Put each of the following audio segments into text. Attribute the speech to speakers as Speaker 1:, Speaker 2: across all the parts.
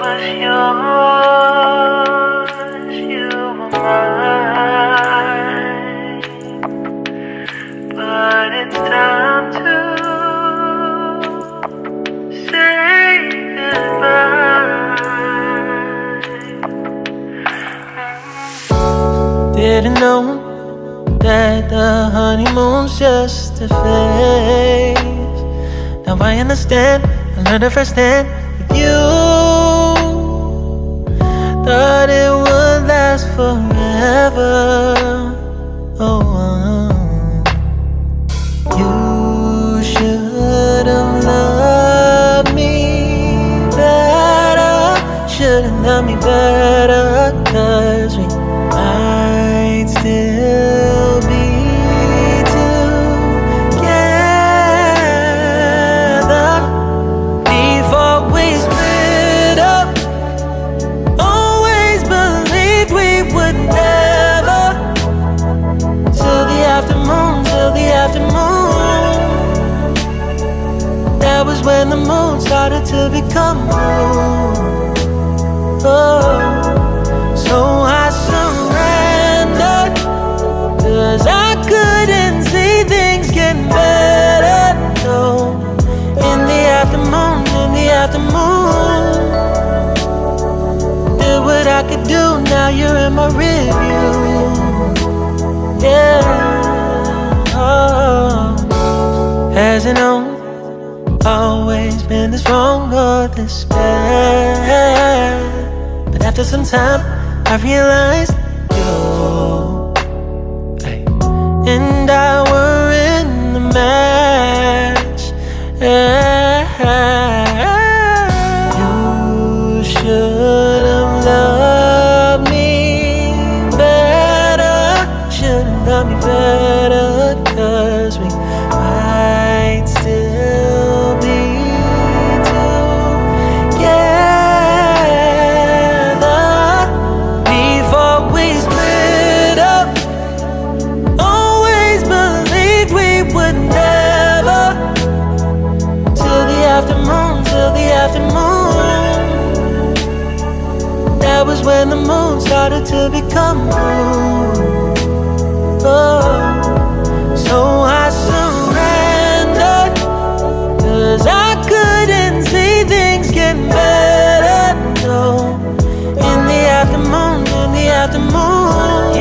Speaker 1: was yours, you were mine, but it's time to say goodbye. Didn't know that the honeymoon's just a phase. Now I understand, I learned it firsthand with you. Thought it would last forever. Oh, you should have loved me better. Should have loved me better, 'cause we might still be together before we split up. Always believed we would never. Till the afternoon, till the afternoon. That was when the moon started to become moon. Oh, so I surrendered, 'cause I couldn't see things getting better. No, in the afternoon, in the afternoon. Did what I could do, now you're in my review. Yeah, oh. Hasn't always been this wrong or this bad, but after some time I realized you and I were in the match. You should have loved me better. Should have loved me better, 'cause we might still be together before we split up. Always believed we would never. Till the afternoon, till the afternoon. That was when the moon started to become moon. Oh, so I surrendered, 'cause I couldn't see things getting better. No, in the afternoon, in the afternoon,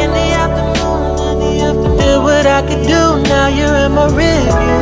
Speaker 1: in the afternoon, in the afternoon. Did what I could do, now you're in my review.